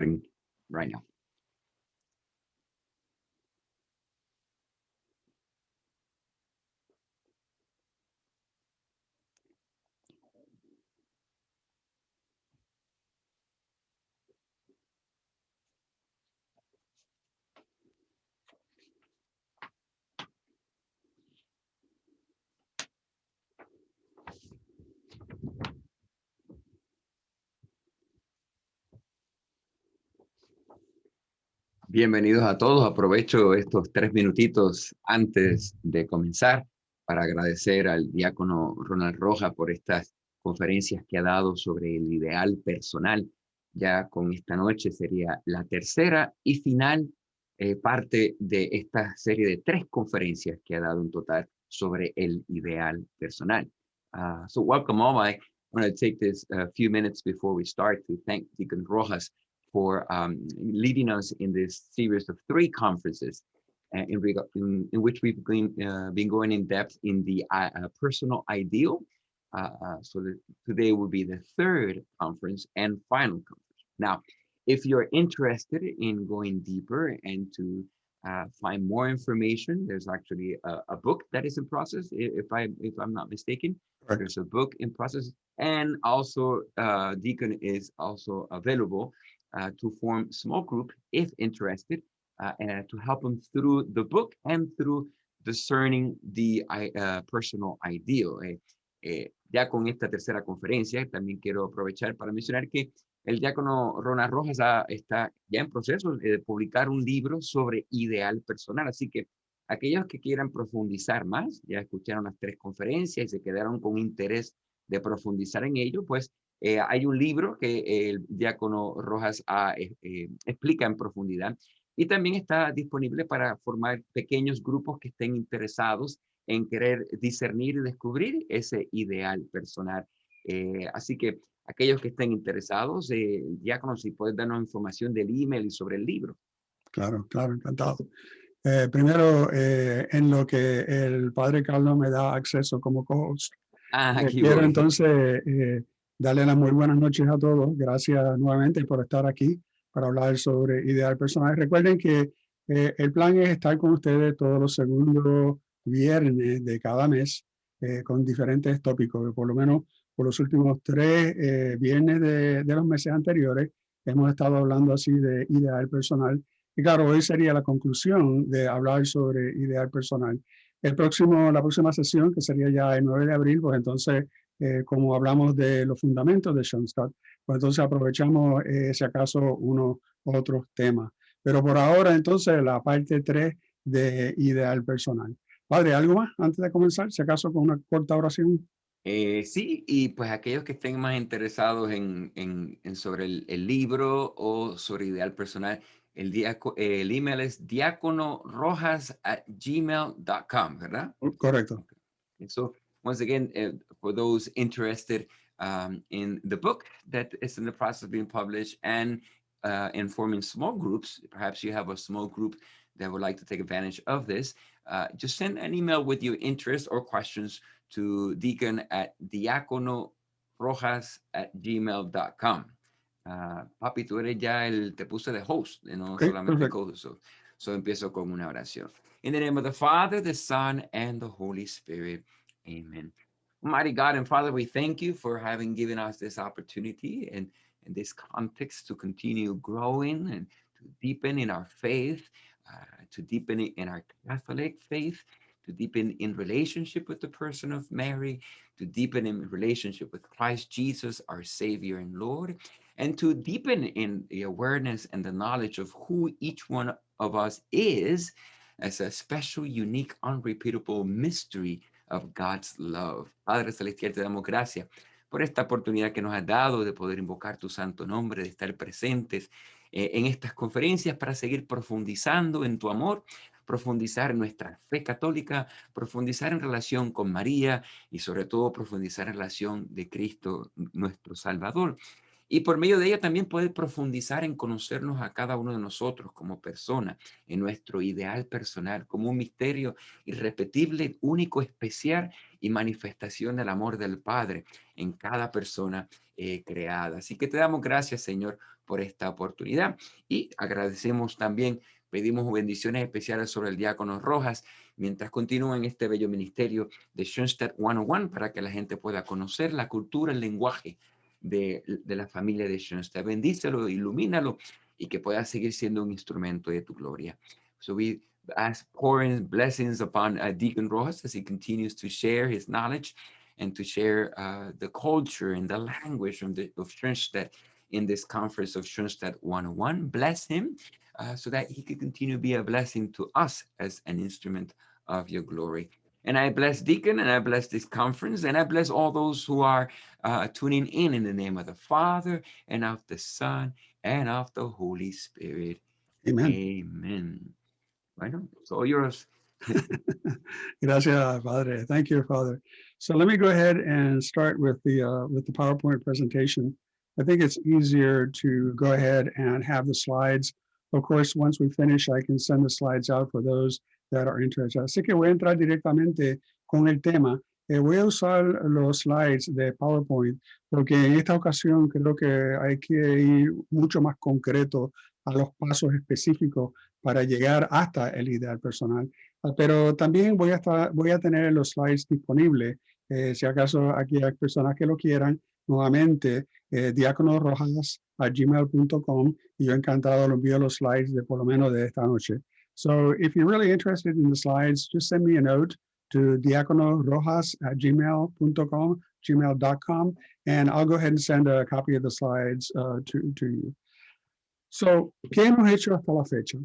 starting right now. Bienvenidos a todos. Aprovecho estos 3 minutitos antes de comenzar para agradecer al diácono Ronald Rojas por estas conferencias que ha dado sobre el ideal personal. Ya con esta noche sería la tercera y final parte de esta serie de 3 conferencias que ha dado en total sobre el ideal personal. So welcome all. I want to take this few minutes before we start to thank Deacon Rojas for leading us in this series of 3 conferences in which we've been going in depth in the personal ideal. So today will be the 3rd conference and final conference. Now, if you're interested in going deeper and to find more information, there's actually a book that is in process, if I'm not mistaken. Right. There's a book in process, and also Deacon is also available to form small group if interested, and to help them through the book and through discerning the personal ideal. Ya con esta tercera conferencia, también quiero aprovechar para mencionar que el diácono Ronald Rojas está ya en proceso de publicar un libro sobre ideal personal, así que aquellos que quieran profundizar más, ya escucharon las 3 conferencias y se quedaron con interés de profundizar en ello, pues hay un libro que el diácono Rojas explica en profundidad, y también está disponible para formar pequeños grupos que estén interesados en querer discernir y descubrir ese ideal personal. Así que aquellos que estén interesados, diácono, si puedes darnos información del email y sobre el libro. Claro, encantado. Primero, en lo que el padre Carlos me da acceso como co-host, quiero entonces darle las muy buenas noches a todos. Gracias nuevamente por estar aquí para hablar sobre ideal personal. Recuerden que el plan es estar con ustedes todos los segundos viernes de cada mes con diferentes tópicos. Por lo menos por los últimos 3 viernes de los meses anteriores hemos estado hablando así de ideal personal. Y claro, hoy sería la conclusión de hablar sobre ideal personal. La próxima sesión, que sería ya el 9 de abril, pues entonces, como hablamos de los fundamentos de Schoenstatt, pues entonces aprovechamos, si acaso, unos otros temas. Pero por ahora, entonces, la parte 3 de ideal personal. Padre, ¿algo más antes de comenzar? Si acaso, con una corta oración. Sí, y pues aquellos que estén más interesados en sobre el libro o sobre ideal personal, el email es diaconorojas@gmail.com, ¿verdad? Correcto. Okay. So once again, for those interested in the book that is in the process of being published and in forming small groups, perhaps you have a small group that would like to take advantage of this, just send an email with your interest or questions to Deacon at diaconorojas@gmail.com. Papi, tú eres ya te puse de host, no solamente co-host. So empiezo con una oración. In the name of the Father, the Son, and the Holy Spirit. Amen. Almighty God and Father, we thank you for having given us this opportunity and in this context to continue growing and to deepen in our faith, to deepen in our Catholic faith, to deepen in relationship with the person of Mary, to deepen in relationship with Christ Jesus, our Savior and Lord, and to deepen in the awareness and the knowledge of who each one of us is as a special, unique, unrepeatable mystery of God's love. Padre Celestial, te damos gracias por esta oportunidad que nos has dado de poder invocar tu santo nombre, de estar presentes en estas conferencias para seguir profundizando en tu amor, profundizar en nuestra fe católica, profundizar en relación con María y sobre todo profundizar en relación de Cristo, nuestro Salvador. Y por medio de ella también poder profundizar en conocernos a cada uno de nosotros como persona, en nuestro ideal personal, como un misterio irrepetible, único, especial y manifestación del amor del Padre en cada persona creada. Así que te damos gracias, Señor, por esta oportunidad y agradecemos también, pedimos bendiciones especiales sobre el diácono Rojas mientras continúa en este bello ministerio de Schoenstatt 101 para que la gente pueda conocer la cultura, el lenguaje de la familia de Schoenstatt. Bendícelo, ilumínalo y que pueda seguir siendo un instrumento de tu gloria. So we ask pouring blessings upon Deacon Rojas as he continues to share his knowledge and to share the culture and the language of Schoenstatt in this conference of Schoenstatt 101. Bless him so that he could continue to be a blessing to us as an instrument of your glory. And I bless Deacon, and I bless this conference, and I bless all those who are tuning in the name of the Father, and of the Son, and of the Holy Spirit. Amen. Amen. Bueno, it's all yours. Gracias, Padre. Thank you, Father. So let me go ahead and start with the PowerPoint presentation. I think it's easier to go ahead and have the slides. Of course, once we finish, I can send the slides out for those that are interested. Así que voy a entrar directamente con el tema. Voy a usar los slides de PowerPoint porque en esta ocasión creo que hay que ir mucho más concreto a los pasos específicos para llegar hasta el ideal personal. Pero también voy a tener los slides disponibles. Si acaso aquí hay personas que lo quieran, nuevamente, diaconorrojas@gmail.com y yo encantado lo envío los slides de por lo menos de esta noche. So if you're really interested in the slides, just send me a note to diaconorrojas@gmail.com, gmail.com, and I'll go ahead and send a copy of the slides to you. So, ¿qué hemos hecho hasta la fecha?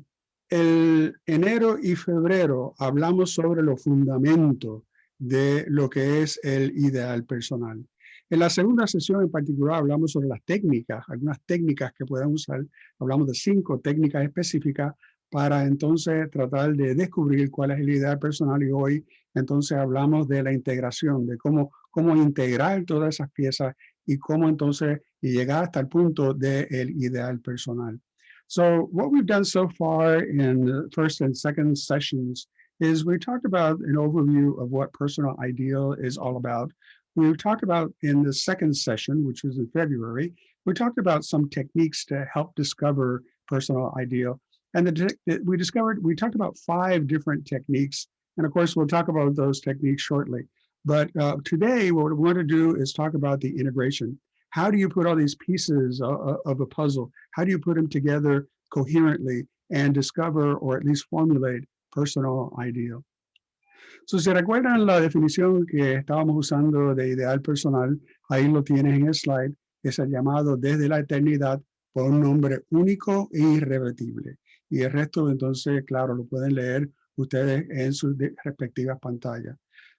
El enero y febrero hablamos sobre los fundamentos de lo que es el ideal personal. En la segunda sesión en particular hablamos sobre las técnicas, algunas técnicas que pueden usar. Hablamos de 5 técnicas específicas para entonces tratar de descubrir cuál es el ideal personal y hoy entonces hablamos de la integración, de cómo integrar todas esas piezas y cómo entonces llegar hasta el punto del ideal personal. So what we've done so far in the first and second sessions is we talked about an overview of what personal ideal is all about. We talked about in the second session, which was in February, we talked about some techniques to help discover personal ideal. And we talked about 5 different techniques. And of course, we'll talk about those techniques shortly. But today, what we want to do is talk about the integration. How do you put all these pieces of a puzzle? How do you put them together coherently and discover or at least formulate personal ideal? So, si recuerdan la definición que estábamos usando de ideal personal, ahí lo tienes en el slide, es el llamado desde la eternidad por un nombre único e irrepetible. Y el resto, entonces, claro, lo pueden leer ustedes en sus respectivas pantallas.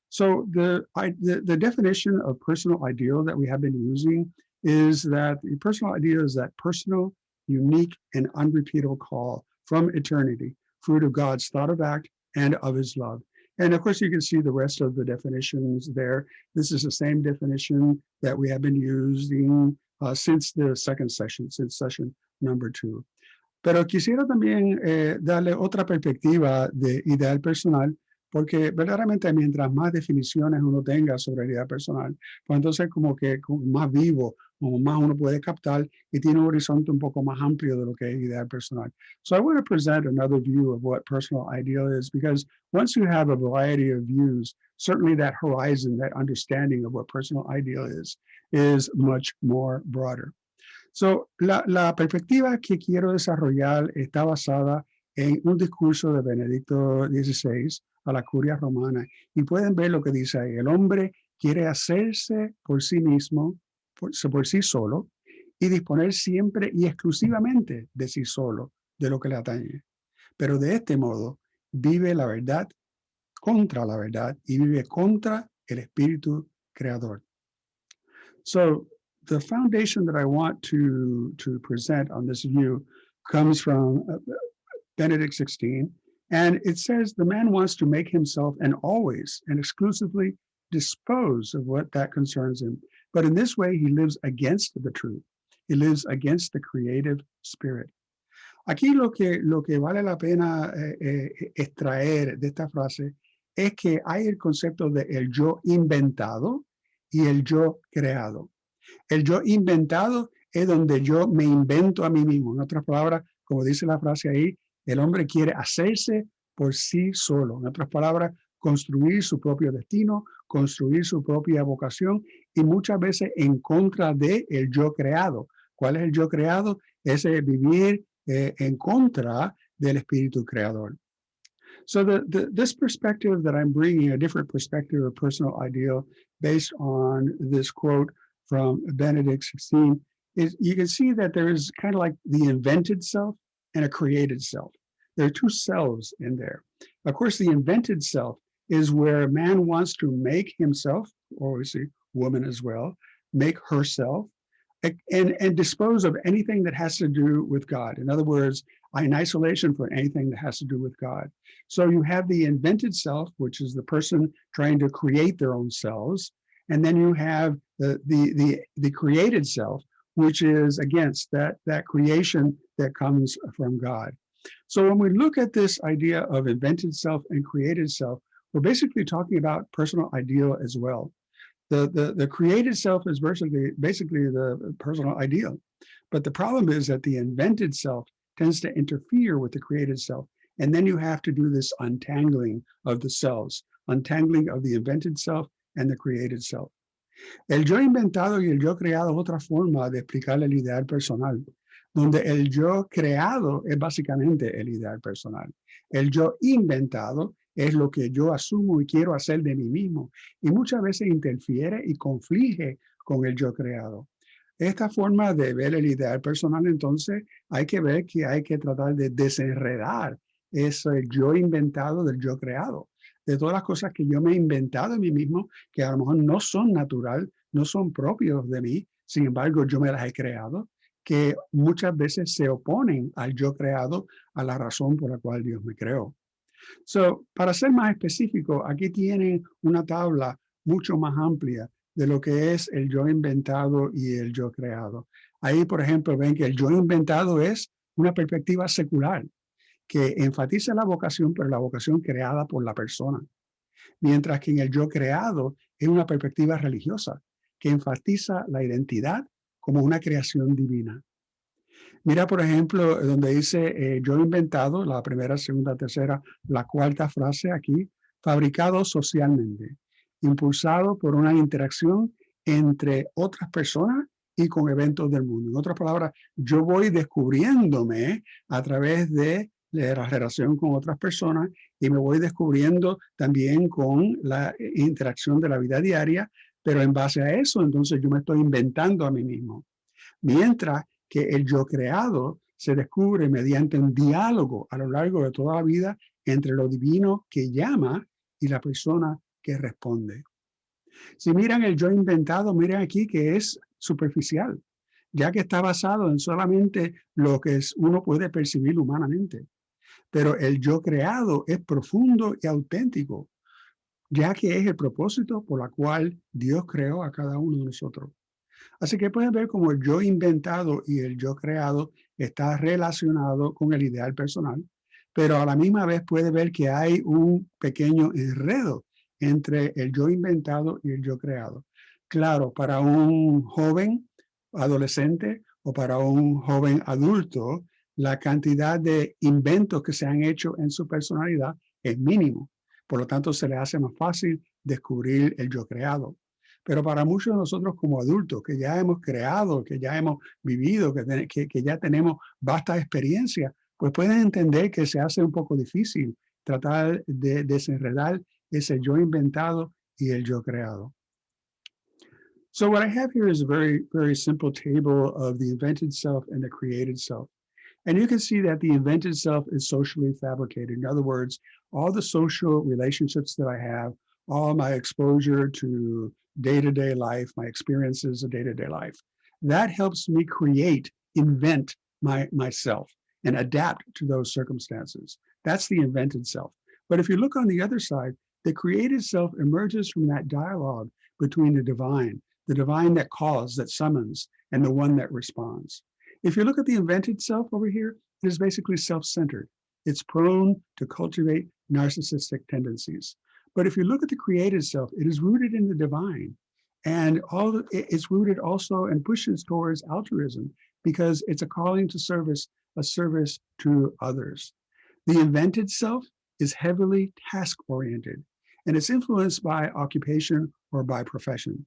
So the definition of personal ideal that we have been using is that the personal ideal is that personal, unique, and unrepeatable call from eternity, fruit of God's thought of act and of his love. And of course, you can see the rest of the definitions there. This is the same definition that we have been using since the second session, since session number 2. Pero quisiera también darle otra perspectiva de ideal personal, porque verdaderamente mientras más definiciones uno tenga sobre el ideal personal, pues entonces como más vivo, como más uno puede captar y tiene un horizonte un poco más amplio de lo que es ideal personal. So I want to present another view of what personal ideal is, because once you have a variety of views, certainly that horizon, that understanding of what personal ideal is much more broader. So, la perspectiva que quiero desarrollar está basada en un discurso de Benedicto XVI a la curia romana. Y pueden ver lo que dice ahí. El hombre quiere hacerse por sí mismo, por sí solo, y disponer siempre y exclusivamente de sí solo, de lo que le atañe. Pero de este modo, vive la verdad contra la verdad y vive contra el espíritu creador. So, the foundation that I want to present on this view comes from Benedict XVI, and it says the man wants to make himself and always and exclusively dispose of what that concerns him. But in this way, he lives against the truth. He lives against the creative spirit. Aquí lo que vale la pena extraer de esta frase es que hay el concepto de el yo inventado y el yo creado. El yo inventado es donde yo me invento a mí mismo. En otras palabras, como dice la frase ahí, el hombre quiere hacerse por sí solo. En otras palabras, construir su propio destino, construir su propia vocación y muchas veces en contra de el yo creado. ¿Cuál es el yo creado? Es vivir en contra del espíritu creador. So this perspective that I'm bringing, a different perspective of personal ideal based on this quote from Benedict XVI, is you can see that there is kind of like the invented self and a created self. There are two selves in there. Of course, the invented self is where man wants to make himself, or we see woman as well, make herself, and dispose of anything that has to do with God. In other words, in isolation from anything that has to do with God. So you have the invented self, which is the person trying to create their own selves. And then you have the created self, which is against that creation that comes from God. So when we look at this idea of invented self and created self, we're basically talking about personal ideal as well. The created self is basically the personal ideal. But the problem is that the invented self tends to interfere with the created self. And then you have to do this untangling of the selves, untangling of the invented self and the created self. El yo inventado y el yo creado es otra forma de explicar el ideal personal, donde el yo creado es básicamente el ideal personal. El yo inventado es lo que yo asumo y quiero hacer de mí mismo, y muchas veces interfiere y conflige con el yo creado. Esta forma de ver el ideal personal, entonces, hay que ver que hay que tratar de desenredar ese yo inventado del yo creado, de todas las cosas que yo me he inventado en mí mismo, que a lo mejor no son natural, no son propios de mí, sin embargo, yo me las he creado, que muchas veces se oponen al yo creado, a la razón por la cual Dios me creó. So, para ser más específico, aquí tienen una tabla mucho más amplia de lo que es el yo inventado y el yo creado. Ahí, por ejemplo, ven que el yo inventado es una perspectiva secular que enfatiza la vocación, pero la vocación creada por la persona. Mientras que en el yo creado es una perspectiva religiosa que enfatiza la identidad como una creación divina. Mira, por ejemplo, donde dice yo inventado, la primera, segunda, tercera, la cuarta frase aquí, fabricado socialmente, impulsado por una interacción entre otras personas y con eventos del mundo. En otras palabras, yo voy descubriéndome a través de la relación con otras personas y me voy descubriendo también con la interacción de la vida diaria, pero en base a eso, entonces yo me estoy inventando a mí mismo. Mientras que el yo creado se descubre mediante un diálogo a lo largo de toda la vida entre lo divino que llama y la persona que responde. Si miran el yo inventado, miren aquí que es superficial, ya que está basado en solamente lo que uno puede percibir humanamente. Pero el yo creado es profundo y auténtico, ya que es el propósito por el cual Dios creó a cada uno de nosotros. Así que pueden ver cómo el yo inventado y el yo creado está relacionado con el ideal personal, pero a la misma vez puede ver que hay un pequeño enredo entre el yo inventado y el yo creado. Claro, para un joven adolescente o para un joven adulto, la cantidad de inventos que se han hecho en su personalidad es mínimo. Por lo tanto, se le hace más fácil descubrir el yo creado. Pero para muchos de nosotros como adultos, que ya hemos creado, que ya hemos vivido, que ya tenemos vasta experiencia, pues pueden entender que se hace un poco difícil tratar de desenredar ese yo inventado y el yo creado. So what I have here is a very, very simple table of the invented self and the created self. And you can see that the invented self is socially fabricated. In other words, all the social relationships that I have, all my exposure to day-to-day life, my experiences of day-to-day life, that helps me invent myself and adapt to those circumstances. That's the invented self. But if you look on the other side, the created self emerges from that dialogue between the divine, the divine that calls, that summons, and the one that responds. If you look at the invented self over here, it is basically self-centered. It's prone to cultivate narcissistic tendencies. But if you look at the created self, it is rooted in the divine. And it's rooted also and pushes towards altruism because it's a calling to service, a service to others. The invented self is heavily task-oriented, and it's influenced by occupation or by profession.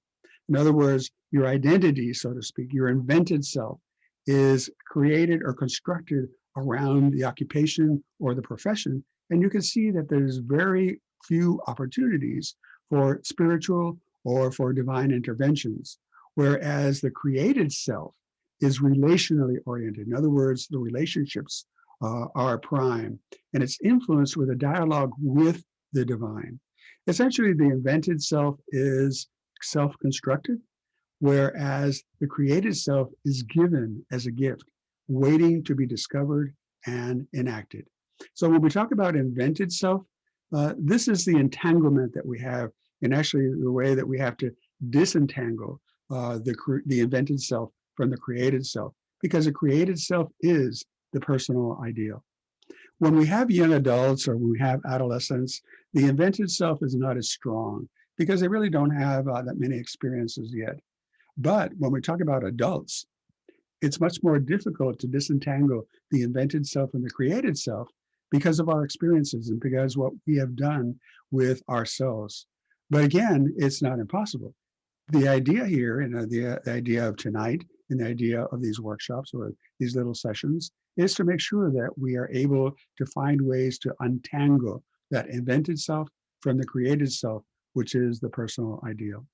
In other words, your identity, so to speak, your invented self is created or constructed around the occupation or the profession. And you can see that there's very few opportunities for spiritual or for divine interventions, whereas the created self is relationally oriented. In other words, the relationships are prime, and it's influenced with a dialogue with the divine. Essentially, the invented self is self-constructed, whereas the created self is given as a gift, waiting to be discovered and enacted. So when we talk about invented self, this is the entanglement that we have, and actually the way that we have to disentangle the invented self from the created self, because the created self is the personal ideal. When we have young adults or when we have adolescents, the invented self is not as strong because they really don't have that many experiences yet. But when we talk about adults, it's much more difficult to disentangle the invented self and the created self because of our experiences and because what we have done with ourselves. But again, it's not impossible. The idea here, and the idea of tonight, and the idea of these workshops or these little sessions, is to make sure that we are able to find ways to untangle that invented self from the created self, which is the personal ideal.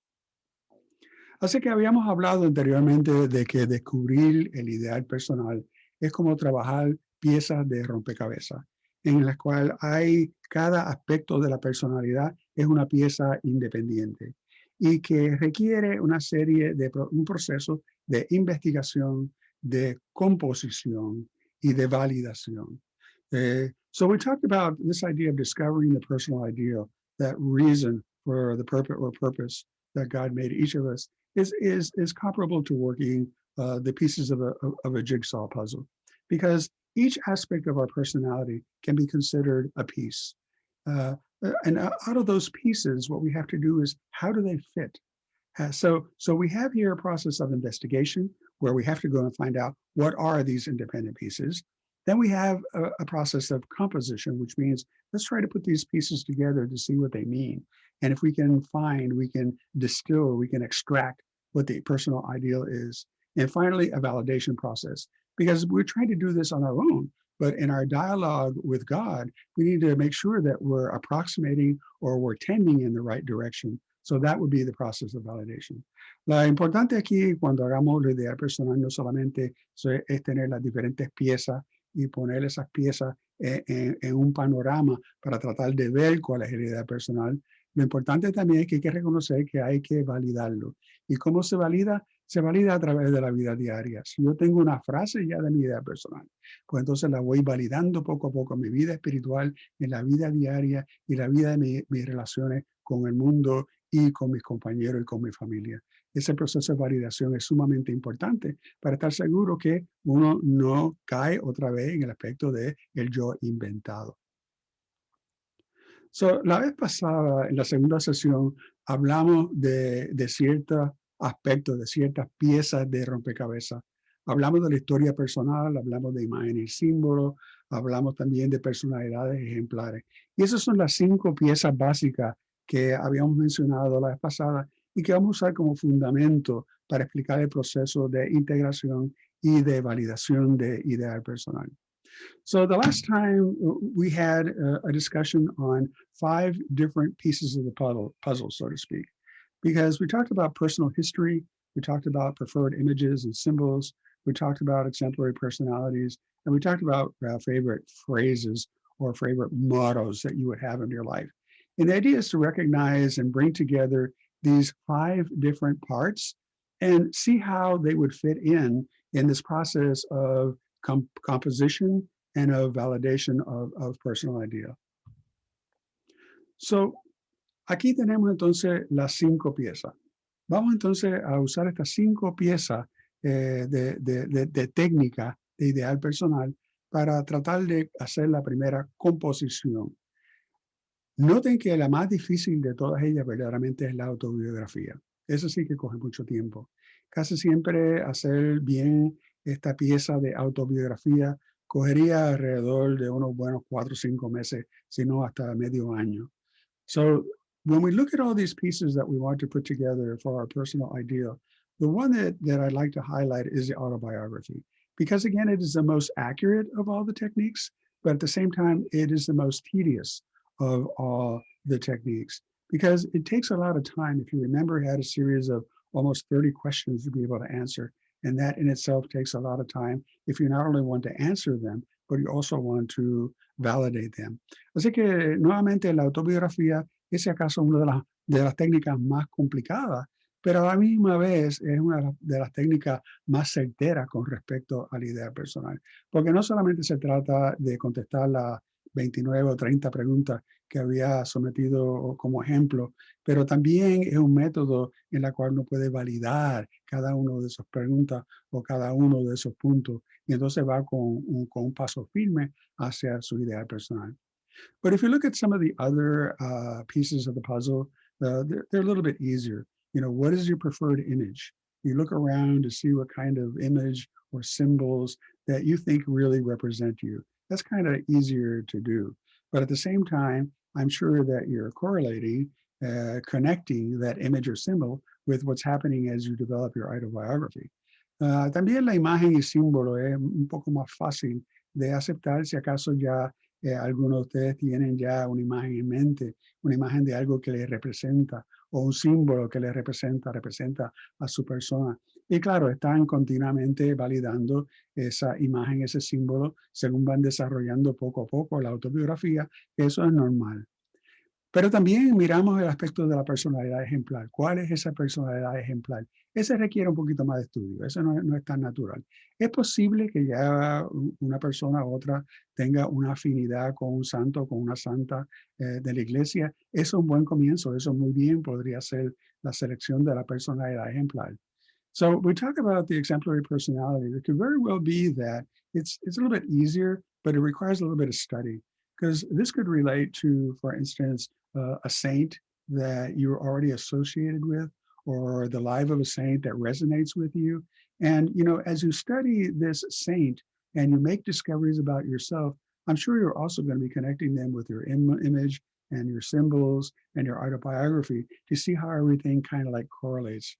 Así que habíamos hablado anteriormente de que descubrir el ideal personal es como trabajar piezas de rompecabezas, en las cuales cada aspecto de la personalidad es una pieza independiente y que requiere un proceso de investigación, de composición y de validación. So we talked about this idea of discovering the personal ideal, that reason for the purpose that God made each of us is comparable to working the pieces of a jigsaw puzzle, because each aspect of our personality can be considered a piece. And out of those pieces, what we have to do is, how do they fit? So we have here a process of investigation where we have to go and find out what are these independent pieces. Then we have a process of composition, which means let's try to put these pieces together to see what they mean. And if we can we can distill, we can extract what the personal ideal is. And finally, a validation process, because we're trying to do this on our own. But in our dialogue with God, we need to make sure that we're approximating or we're tending in the right direction. So that would be the process of validation. Lo importante aquí, cuando hagamos la idea personal, no solamente es tener las diferentes piezas y poner esas piezas en un panorama para tratar de ver cuál es la idea personal. Lo importante también es que hay que reconocer que hay que validarlo. ¿Y cómo se valida? Se valida a través de la vida diaria. Si yo tengo una frase ya de mi idea personal, pues entonces la voy validando poco a poco en mi vida espiritual, en la vida diaria y la vida de mis relaciones con el mundo y con mis compañeros y con mi familia. Ese proceso de validación es sumamente importante para estar seguro que uno no cae otra vez en el aspecto de el yo inventado. La vez pasada, en la segunda sesión, hablamos de ciertos aspectos, de ciertas piezas de rompecabezas. Hablamos de la historia personal, hablamos de imágenes y símbolos, hablamos también de personalidades ejemplares. Y esas son las 5 piezas básicas que habíamos mencionado la vez pasada y que vamos a usar como fundamento para explicar el proceso de integración y de validación de ideal personal. So the last time we had a discussion on 5 different pieces of the puzzle, so to speak, because we talked about personal history, we talked about preferred images and symbols, we talked about exemplary personalities, and we talked about favorite phrases or favorite mottos that you would have in your life. And the idea is to recognize and bring together these 5 different parts and see how they would fit in this process of composition and of validation of personal idea. So, aquí tenemos entonces las 5 piezas. Vamos entonces a usar estas 5 piezas de técnica de ideal personal para tratar de hacer la primera composición. Noten que la más difícil de todas ellas verdaderamente es la autobiografía. Eso sí que coge mucho tiempo. Casi siempre hacer bien esta pieza de autobiografía cogería alrededor de unos buenos 4 o 5 meses, si no hasta medio año. So when we look at all these pieces that we want to put together for our personal ideal, the one that I'd like to highlight is the autobiography. Because again, it is the most accurate of all the techniques, but at the same time, it is the most tedious of all the techniques because it takes a lot of time. If you remember, it had a series of almost 30 questions to be able to answer. And that in itself takes a lot of time if you not only want to answer them, but you also want to validate them. Así que nuevamente la autobiografía es acaso una de las técnicas más complicadas, pero a la misma vez es una de las técnicas más certeras con respecto a la idea personal, porque no solamente se trata de contestar las 29 o 30 preguntas que había sometido como ejemplo, pero también es un método en el cual uno puede validar cada una de esas preguntas o cada uno de esos puntos, y entonces va con un paso firme hacia su ideal personal. But if you look at some of the other pieces of the puzzle, they're a little bit easier. You know, what is your preferred image? You look around to see what kind of image or symbols that you think really represent you. That's kind of easier to do. But at the same time, I'm sure that you're correlating, connecting that image or symbol with what's happening as you develop your autobiography. También la imagen y símbolo es un poco más fácil de aceptar si acaso ya algunos de ustedes tienen ya una imagen en mente, una imagen de algo que les representa o un símbolo que les representa a su persona. Y claro, están continuamente validando esa imagen, ese símbolo, según van desarrollando poco a poco la autobiografía. Eso es normal. Pero también miramos el aspecto de la personalidad ejemplar. ¿Cuál es esa personalidad ejemplar? Ese requiere un poquito más de estudio, eso no es tan natural. Es posible que ya una persona u otra tenga una afinidad con un santo, con una santa de la iglesia. Eso es un buen comienzo, eso muy bien podría ser la selección de la personalidad ejemplar. So we talk about the exemplary personality. It could very well be that it's a little bit easier, but it requires a little bit of study because this could relate to, for instance, a saint that you're already associated with, or the life of a saint that resonates with you. And you know, as you study this saint and you make discoveries about yourself, I'm sure you're also going to be connecting them with your image and your symbols and your autobiography to see how everything kind of like correlates.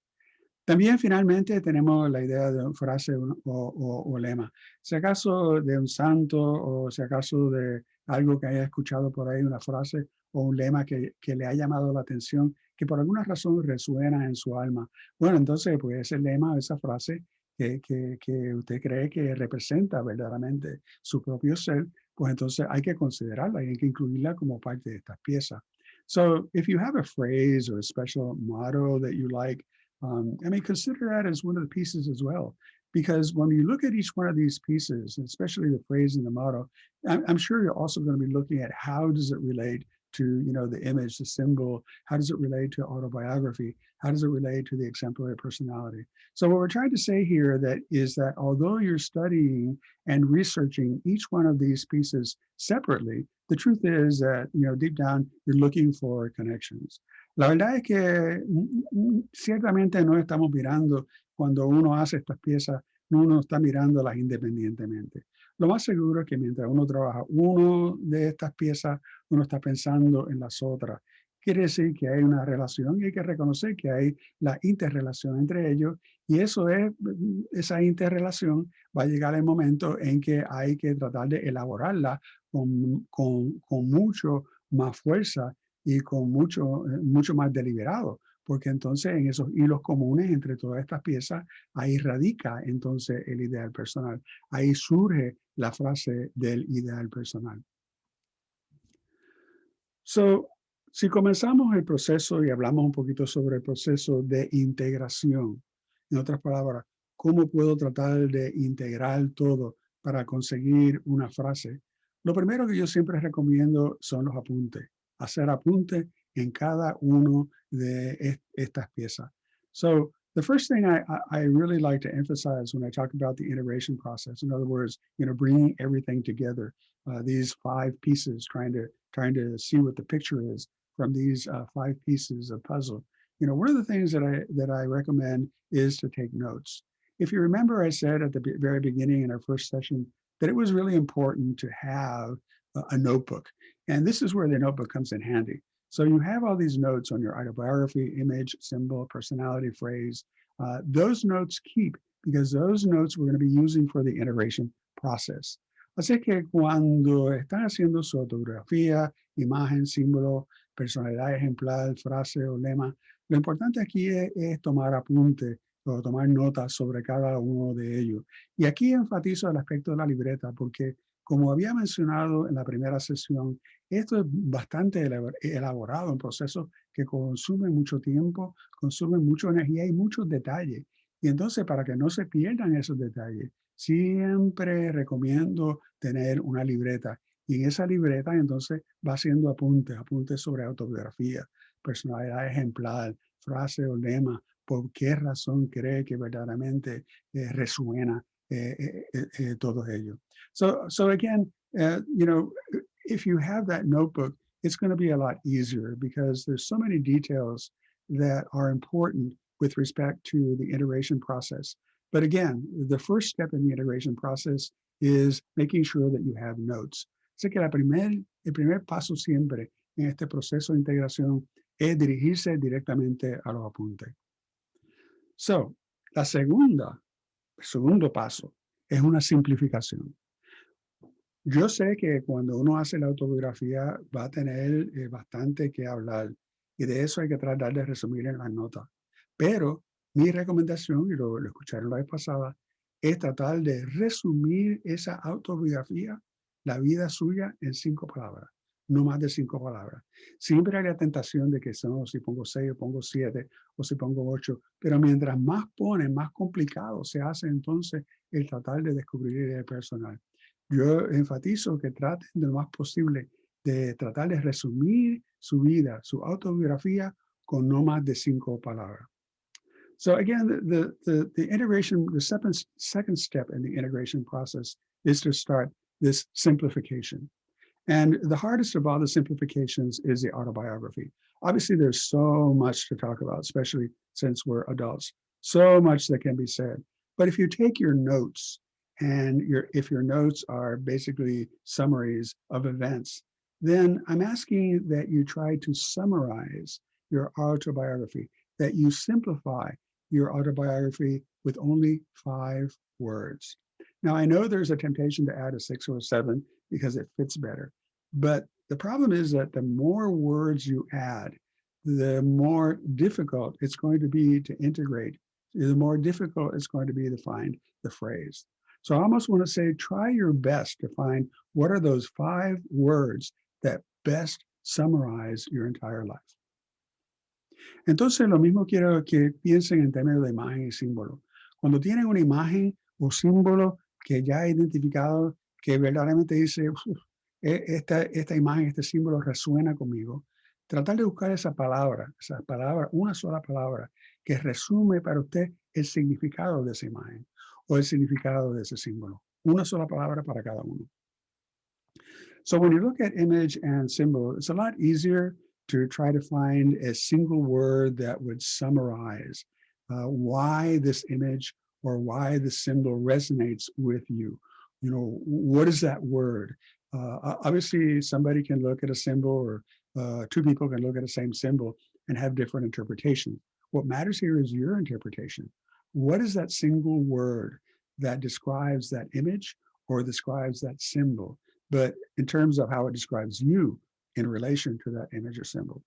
También finalmente tenemos la idea de una frase o lema. Si acaso de un santo o si acaso de algo que haya escuchado por ahí, una frase o un lema que le ha llamado la atención, que por alguna razón resuena en su alma. Bueno, entonces pues ese lema, esa frase que usted cree que representa verdaderamente su propio ser, pues entonces hay que considerarla y hay que incluirla como parte de estas piezas. So if you have a phrase or a special motto that you like, I mean, consider that as one of the pieces as well. Because when you look at each one of these pieces, especially the phrase and the motto, I'm sure you're also going to be looking at how does it relate to, you know, the image, the symbol, how does it relate to autobiography, how does it relate to the exemplary personality. So what we're trying to say here that is that although you're studying and researching each one of these pieces separately, the truth is that, you know, deep down, you're looking for connections. La verdad es que ciertamente no estamos mirando cuando uno hace estas piezas, no uno está mirándolas independientemente. Lo más seguro es que mientras uno trabaja uno de estas piezas, uno está pensando en las otras. Quiere decir que hay una relación y hay que reconocer que hay la interrelación entre ellos y eso es, esa interrelación va a llegar el momento en que hay que tratar de elaborarla con mucho más fuerza y con mucho más deliberado, porque entonces en esos hilos comunes entre todas estas piezas, ahí radica entonces el ideal personal, ahí surge la frase del ideal personal. So, si comenzamos el proceso y hablamos un poquito sobre el proceso de integración, en otras palabras, ¿cómo puedo tratar de integrar todo para conseguir una frase? Lo primero que yo siempre recomiendo son los apuntes, hacer apuntes en cada uno de estas piezas. So the first thing I really like to emphasize when I talk about the iteration process, in other words, bringing everything together, these 5 pieces, trying to see what the picture is from these 5 pieces of puzzle. One of the things that I recommend is to take notes. If you remember, I said at the very beginning in our first session that it was really important to have a notebook, and this is where the notebook comes in handy. So you have all these notes on your autobiography, image, symbol, personality, phrase. Those notes keep because those notes we're going to be using for the iteration process. Así que cuando están haciendo su autobiografía, imagen, símbolo, personalidad ejemplar, frase o lema, lo importante aquí es tomar apunte o tomar notas sobre cada uno de ellos. Y aquí enfatizo el aspecto de la libreta porque, como había mencionado en la primera sesión, esto es bastante elaborado, un proceso que consume mucho tiempo, consume mucha energía y muchos detalles. Y entonces, para que no se pierdan esos detalles, siempre recomiendo tener una libreta. Y en esa libreta, entonces, va haciendo apuntes sobre autobiografía, personalidad ejemplar, frase o lema, por qué razón cree que verdaderamente resuena todo ello. So again, if you have that notebook, it's going to be a lot easier because there's so many details that are important with respect to the iteration process. But again, the first step in the iteration process is making sure that you have notes. Así que el primer paso siempre en este proceso de integración es dirigirse directamente a los apuntes. So, el segundo paso es una simplificación. Yo sé que cuando uno hace la autobiografía va a tener bastante que hablar y de eso hay que tratar de resumir en las notas. Pero mi recomendación, y lo escucharon la vez pasada, es tratar de resumir esa autobiografía, la vida suya, en 5 palabras, no más de 5 palabras. Siempre hay la tentación de que son, si pongo 6 o pongo 7 o si pongo 8, pero mientras más ponen, más complicado se hace entonces el tratar de descubrir el personal. Yo enfatizo que traten de lo más posible de tratar de resumir su vida, su autobiografía, con no más de 5 palabras. So again, the integration, the second step in the integration process is to start this simplification. And the hardest of all the simplifications is the autobiography. Obviously, there's so much to talk about, especially since we're adults. So much that can be said. But if you take your notes, and if your notes are basically summaries of events, then I'm asking that you try to summarize your autobiography, that you simplify your autobiography with only 5 words. Now, I know there's a temptation to add a 6 or a 7 because it fits better. But the problem is that the more words you add, the more difficult it's going to be to integrate, the more difficult it's going to be to find the phrase. So I almost want to say, try your best to find what are those 5 words that best summarize your entire life. Entonces, lo mismo quiero que piensen en términos de imagen y símbolo. Cuando tienen una imagen o símbolo que ya he identificado, que verdaderamente dice, esta imagen, este símbolo resuena conmigo, tratar de buscar esa palabra, una sola palabra, que resume para usted el significado de esa imagen o el significado de ese símbolo. Una sola palabra para cada uno. So when you look at image and symbol, it's a lot easier to try to find a single word that would summarize why this image or why the symbol resonates with you. What is that word? Obviously, somebody can look at a symbol or 2 people can look at the same symbol and have different interpretations. What matters here is your interpretation. What is that single word that describes that image or describes that symbol, but in terms of how it describes you in relation to that image or symbol?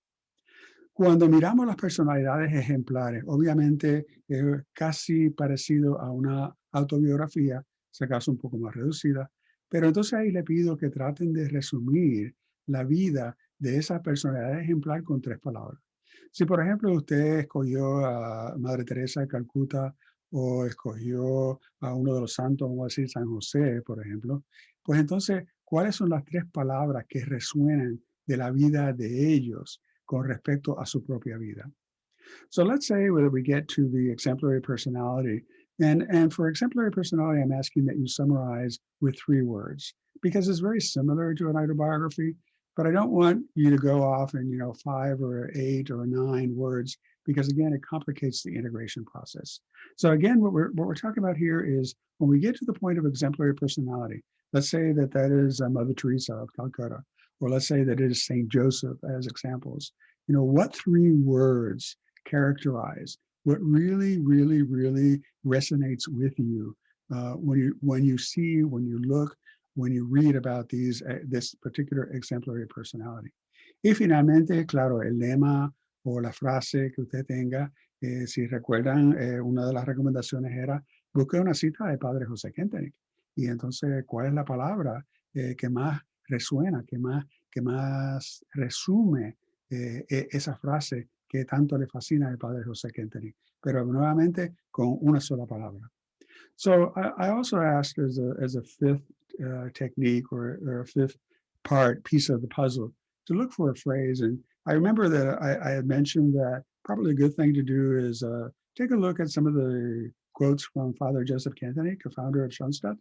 Cuando miramos las personalidades ejemplares, obviamente es casi parecido a una autobiografía, si acaso un poco más reducida, pero entonces ahí le pido que traten de resumir la vida de esa personalidad ejemplar con 3 palabras. Si, por ejemplo, usted escogió a Madre Teresa de Calcuta o escogió a uno de los santos, vamos a decir San José, por ejemplo, pues entonces, ¿cuáles son las 3 palabras que resuenan de la vida de ellos con respecto a su propia vida? So let's say that we get to the exemplary personality. And for exemplary personality, I'm asking that you summarize with 3 words because it's very similar to an autobiography, but I don't want you to go off in, 5 or 8 or 9 words because again, it complicates the integration process. So again, what we're talking about here is when we get to the point of exemplary personality, let's say that that is Mother Teresa of Calcutta, or let's say that it is Saint Joseph as examples. What 3 words characterize what really, really, really resonates with you when you see, when you look, when you read about this particular exemplary personality. Y finalmente, claro, el lema o la frase que usted tenga, si recuerdan, una de las recomendaciones era busque una cita de Padre José Kentenich. Y entonces, ¿cuál es la palabra que más resuena, que más resume esa frase que tanto le fascina al Padre José Kentenich? Pero nuevamente con una sola palabra. So I also asked as a fifth technique or a fifth piece of the puzzle to look for a phrase. And I remember that I had mentioned that probably a good thing to do is take a look at some of the quotes from Father Joseph Kentenich, the founder of Schoenstatt,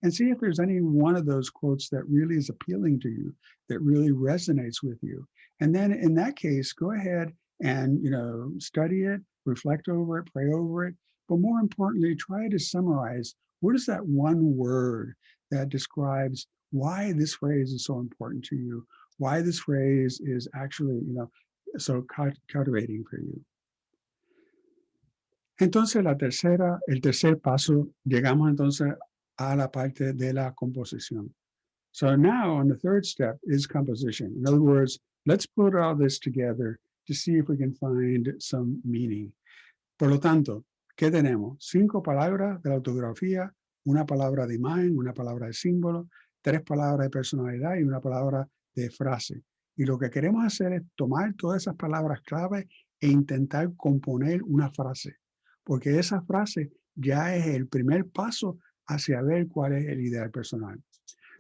and see if there's any one of those quotes that really is appealing to you, that really resonates with you. And then in that case, go ahead and study it, reflect over it, pray over it, but more importantly, try to summarize what is that one word that describes why this phrase is so important to you, why this phrase is actually, so captivating for you. Entonces, el tercer paso, llegamos entonces a la parte de la composición. So now on the third step is composition. In other words, let's put all this together to see if we can find some meaning. Por lo tanto, ¿qué tenemos? 5 palabras de la autografía, una palabra de imagen, una palabra de símbolo, 3 palabras de personalidad y una palabra de frase. Y lo que queremos hacer es tomar todas esas palabras clave e intentar componer una frase, porque esa frase ya es el primer paso hacia ver cuál es el ideal personal.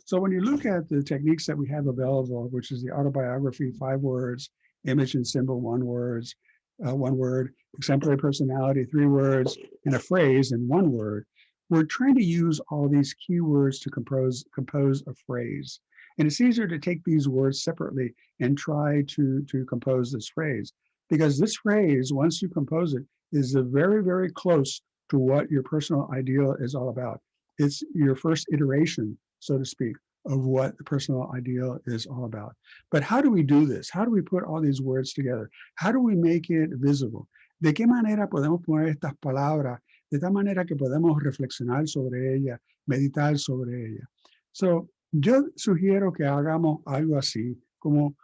So when you look at the techniques that we have available, which is the autobiography, 5 words, image and symbol, 1 word, exemplary personality, 3 words, and a phrase in 1 word, we're trying to use all these keywords to compose a phrase. And it's easier to take these words separately and try to compose this phrase, because this phrase, once you compose it, is very, very close to what your personal ideal is all about. It's your first iteration, so to speak, of what the personal ideal is all about. But how do we do this? How do we put all these words together? How do we make it visible? ¿De qué manera podemos poner estas palabras de tal manera que podemos reflexionar sobre ellas, meditar sobre ellas? So, yo sugiero que hagamos algo así, como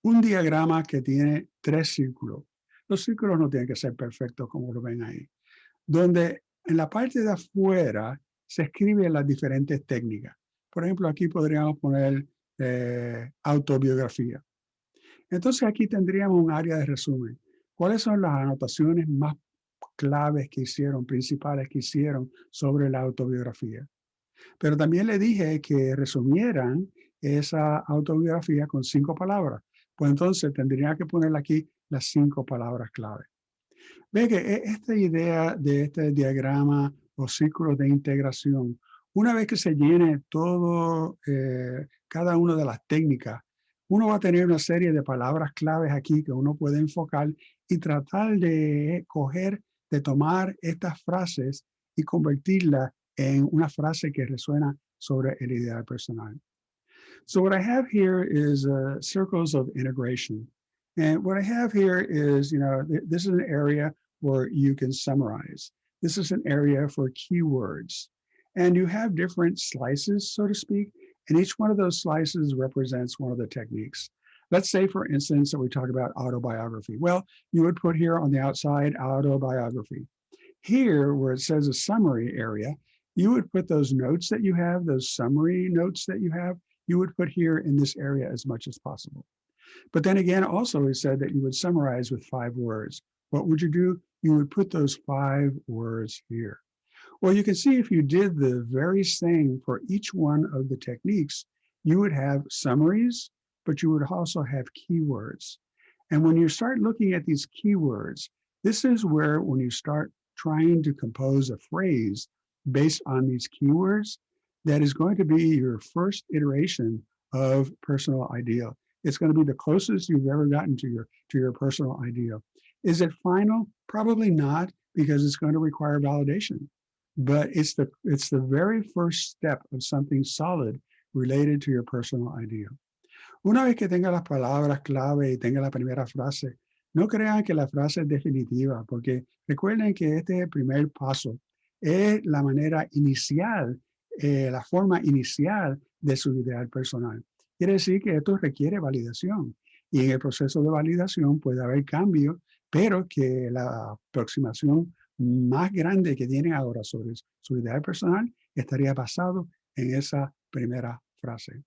un diagrama que tiene 3 círculos. Los círculos no tienen que ser perfectos como lo ven ahí, donde en la parte de afuera se escriben las diferentes técnicas. Por ejemplo, aquí podríamos poner autobiografía. Entonces aquí tendríamos un área de resumen. ¿Cuáles son las anotaciones más claves que hicieron, principales que hicieron sobre la autobiografía? Pero también le dije que resumieran esa autobiografía con 5 palabras. Pues entonces tendría que poner aquí las 5 palabras clave. Ve que esta idea de este diagrama o círculos de integración, una vez que se llene todo, cada una de las técnicas, uno va a tener una serie de palabras claves aquí que uno puede enfocar y tratar de de tomar estas frases y convertirlas en una frase que resuena sobre el ideal personal. So what I have here is circles of integration. And what I have here is, this is an area where you can summarize. This is an area for keywords. And you have different slices, so to speak, and each one of those slices represents one of the techniques. Let's say, for instance, that we talk about autobiography. Well, you would put here on the outside autobiography. Here, where it says a summary area, you would put those notes that you have, those summary notes that you have, you would put here in this area as much as possible. But then again, also he said that you would summarize with 5 words. What would you do? You would put those 5 words here. Well, you can see if you did the very same for each one of the techniques, you would have summaries, but you would also have keywords. And when you start looking at these keywords, this is where when you start trying to compose a phrase based on these keywords, that is going to be your first iteration of personal ideal. It's going to be the closest you've ever gotten to your personal ideal. Is it final? Probably not, because it's going to require validation. But it's the very first step of something solid related to your personal ideal. Una vez que tenga las palabras clave y tenga la primera frase, no crean que la frase es definitiva, porque recuerden que este es el primer paso. Es la manera inicial, la forma inicial de su ideal personal. Quiere decir que esto requiere validación. Y en el proceso de validación puede haber cambios, pero que la aproximación más grande que tienen ahora sobre su ideal personal estaría basado en esa primera frase.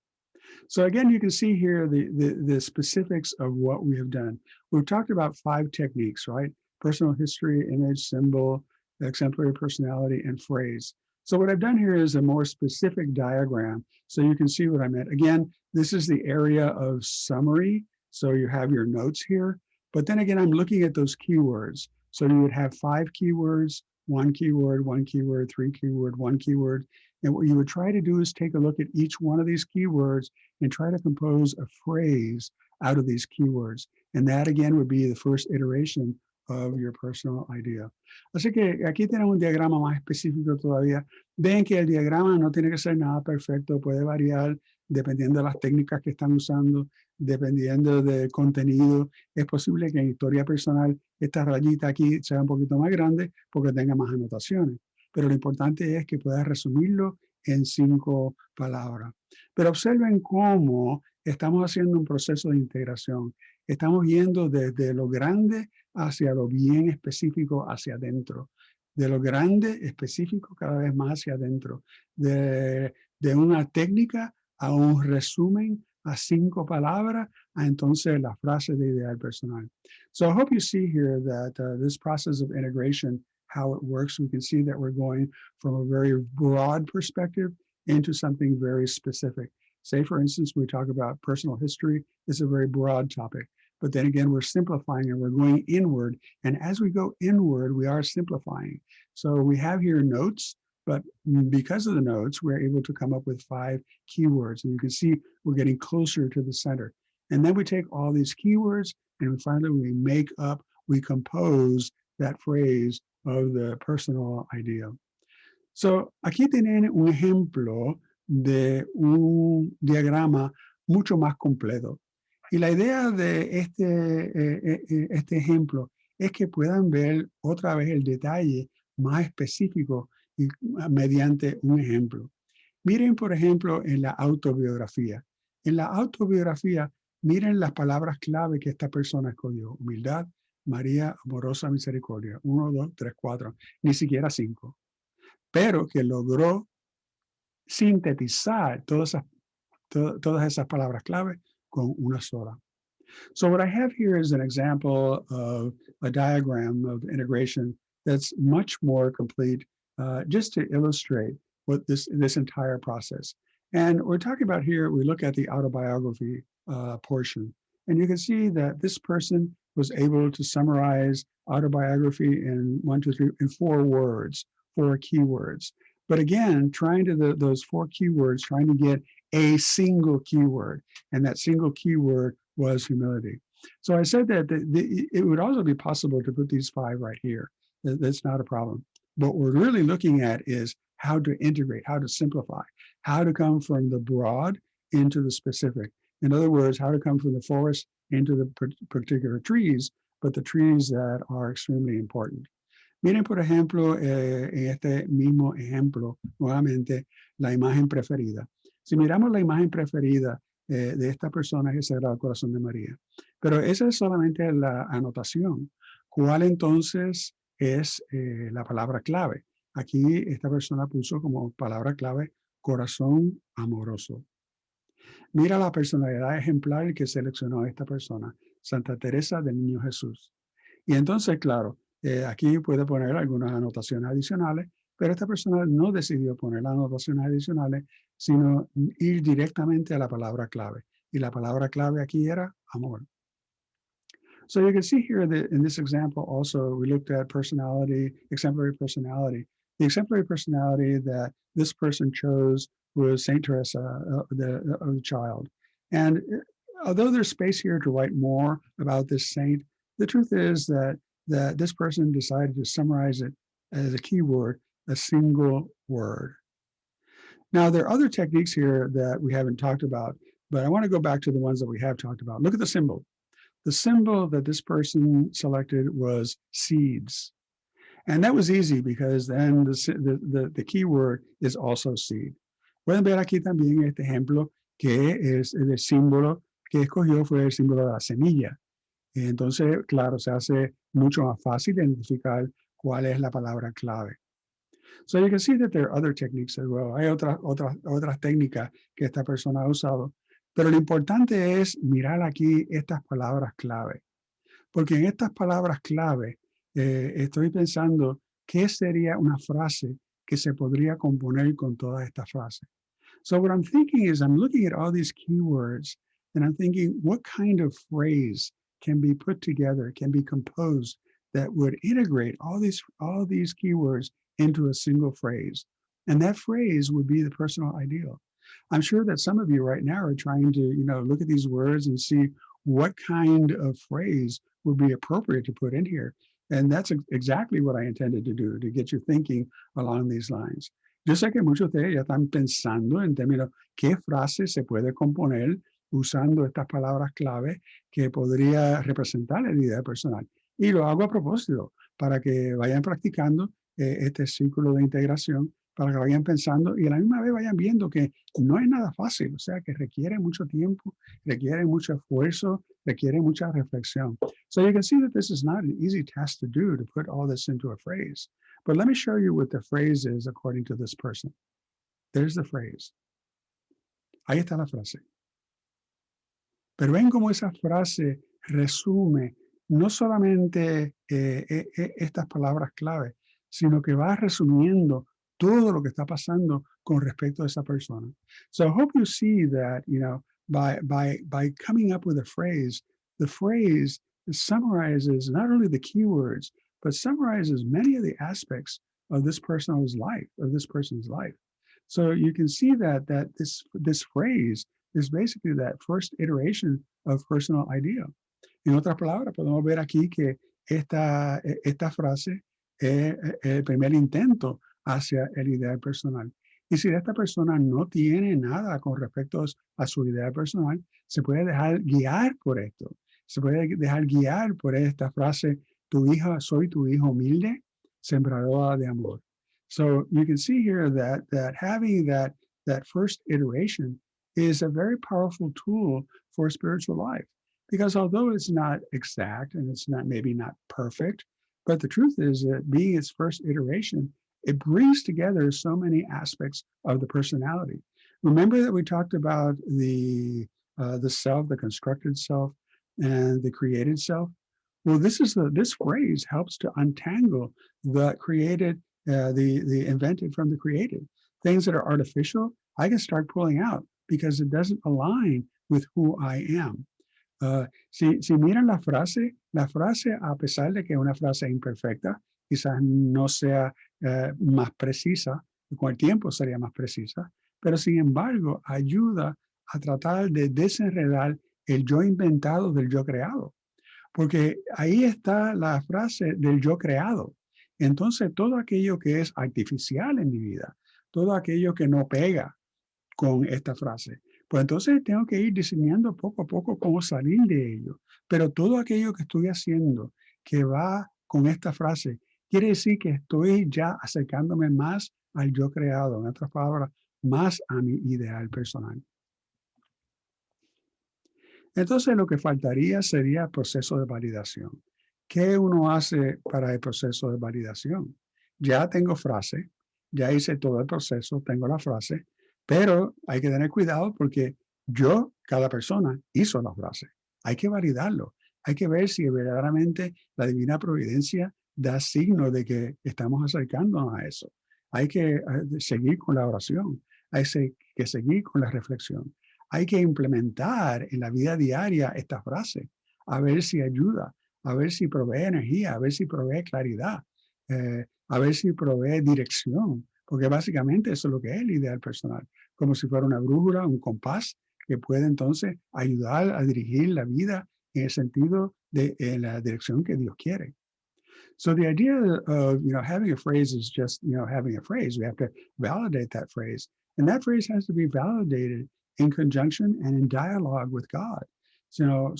So again, you can see here the specifics of what we have done. We've talked about 5 techniques, right? Personal history, image, symbol, exemplary personality, and phrase. So what I've done here is a more specific diagram, so you can see what I meant. Again, this is the area of summary, so you have your notes here. But then again, I'm looking at those keywords. So you would have 5 keywords, 1 keyword, 1 keyword, 3 keyword, 1 keyword. And what you would try to do is take a look at each one of these keywords and try to compose a phrase out of these keywords. And that again would be the first iteration of your personal idea. Así que aquí tenemos un diagrama más específico todavía. Ven que el diagrama no tiene que ser nada perfecto, puede variar dependiendo de las técnicas que están usando, dependiendo del contenido. Es posible que en historia personal esta rayita aquí sea un poquito más grande porque tenga más anotaciones. Pero lo importante es que puedas resumirlo en 5 palabras. Pero observen cómo estamos haciendo un proceso de integración. Estamos yendo desde lo grande hacia lo bien específico hacia adentro. De lo grande específico cada vez más hacia adentro. De una técnica a un resumen a 5 palabras a entonces la frase de ideal personal. So I hope you see here that this process of integration, how it works, we can see that we're going from a very broad perspective into something very specific. Say, for instance, we talk about personal history. It's a very broad topic. But then again, we're simplifying and we're going inward. And as we go inward, we are simplifying. So we have here notes, but because of the notes, we're able to come up with 5 keywords. And you can see we're getting closer to the center. And then we take all these keywords and finally we compose that phrase of the personal ideal. So aquí tienen un ejemplo de un diagrama mucho más completo. Y la idea de este ejemplo es que puedan ver otra vez el detalle más específico y, mediante un ejemplo. Miren, por ejemplo, en la autobiografía. En la autobiografía, miren las palabras clave que esta persona escogió. Humildad, María, amorosa, misericordia. 1, 2, 3, 4, ni siquiera 5. Pero que logró sintetizar todas esas palabras clave con una sola. So what I have here is an example of a diagram of integration that's much more complete, just to illustrate what this entire process. And we're talking about here, we look at the autobiography portion, and you can see that this person was able to summarize autobiography in 1, 2, 3, in 4 words, 4 keywords. But again, trying to those 4 keywords, trying to get a single keyword, and that single keyword was humility. So I said that it would also be possible to put these 5 right here. That's not a problem. What we're really looking at is how to integrate, how to simplify, how to come from the broad into the specific. In other words, how to come from the forest into the particular trees, but the trees that are extremely important. Miren, por ejemplo, en este mismo ejemplo, nuevamente, la imagen preferida. Si miramos la imagen preferida de esta persona es el Sagrado Corazón de María, pero esa es solamente la anotación. ¿Cuál entonces es la palabra clave? Aquí esta persona puso como palabra clave corazón amoroso. Mira la personalidad ejemplar que seleccionó esta persona, Santa Teresa del Niño Jesús. Y entonces, claro, aquí puede poner algunas anotaciones adicionales, pero esta persona no decidió poner las anotaciones adicionales, sino ir directamente a la palabra clave. Y la palabra clave aquí era amor. So you can see here that in this example also, we looked at personality, exemplary personality. The exemplary personality that this person chose was Saint Teresa, the child. And although there's space here to write more about this saint, the truth is that this person decided to summarize it as a keyword, a single word. Now, there are other techniques here that we haven't talked about, but I want to go back to the ones that we have talked about. Look at the symbol. The symbol that this person selected was seeds. And that was easy because then the keyword is also seed. Pueden ver aquí también este ejemplo que es el símbolo que escogió fue el símbolo de la semilla. Y entonces, claro, se hace mucho más fácil identificar cuál es la palabra clave. So you can see that there are other techniques as well. Hay otras técnicas que esta persona ha usado. Pero lo importante es mirar aquí estas palabras clave. Porque en estas palabras clave estoy pensando qué sería una frase que se podría componer con todas estas frases. So what I'm thinking is I'm looking at all these keywords and I'm thinking what kind of phrase can be put together, can be composed that would integrate all these keywords into a single phrase. And that phrase would be the personal ideal. I'm sure that some of you right now are trying to, look at these words and see what kind of phrase would be appropriate to put in here. And that's exactly what I intended to do, to get you thinking along these lines. Yo sé que muchos de ustedes ya están pensando en términos qué frase se puede componer usando estas palabras clave que podría representar el ideal personal. Y lo hago a propósito, para que vayan practicando este círculo de integración, para que vayan pensando y a la misma vez vayan viendo que no es nada fácil, o sea, que requiere mucho tiempo, requiere mucho esfuerzo, requiere mucha reflexión. So you can see that this is not an easy task to do, to put all this into a phrase. But let me show you what the phrase is according to this person. There's the phrase. Ahí está la frase. Pero ven cómo esa frase resume no solamente estas palabras clave, sino que va resumiendo todo lo que está pasando con respecto a esa persona. So I hope you see that, by coming up with a phrase, the phrase summarizes not only the keywords, but summarizes many of the aspects of this person's life, So you can see that this phrase is basically that first iteration of personal ideal. En otras palabras, podemos ver aquí que esta frase es el primer intento hacia el ideal personal. Y si esta persona no tiene nada con respecto a su ideal personal, se puede dejar guiar por esto. Se puede dejar guiar por esta frase, soy tu hijo humilde, sembradora de amor. So you can see here that having that first iteration is a very powerful tool for spiritual life. Because although it's not exact and it's maybe not perfect, but the truth is that being its first iteration, it brings together so many aspects of the personality. Remember that we talked about the self, the constructed self, and the created self? Well, this phrase helps to untangle the created, the invented from the created. Things that are artificial, I can start pulling out because it doesn't align with who I am. Si miran la frase, a pesar de que es una frase imperfecta, quizás no sea más precisa, con el tiempo sería más precisa, pero sin embargo ayuda a tratar de desenredar el yo inventado del yo creado. Porque ahí está la frase del yo creado. Entonces todo aquello que es artificial en mi vida, todo aquello que no pega con esta frase, pues entonces tengo que ir diseñando poco a poco cómo salir de ello. Pero todo aquello que estoy haciendo que va con esta frase, quiere decir que estoy ya acercándome más al yo creado, en otras palabras, más a mi ideal personal. Entonces lo que faltaría sería el proceso de validación. ¿Qué uno hace para el proceso de validación? Ya tengo frase, ya hice todo el proceso, tengo la frase, pero hay que tener cuidado porque cada persona hizo la frase. Hay que validarlo. Hay que ver si verdaderamente la divina providencia da signo de que estamos acercándonos a eso. Hay que seguir con la oración. Hay que seguir con la reflexión. Hay que implementar en la vida diaria esta frase. a ver si ayuda, a ver si provee energía, a ver si provee claridad, a ver si provee dirección, porque básicamente eso es lo que es el ideal personal, como si fuera una brújula, un compás que puede entonces ayudar a dirigir la vida en el sentido de en la dirección que Dios quiere. So the idea of having a phrase is just having a phrase. We have to validate that phrase, and that phrase has to be validated in conjunction and in dialogue with God. So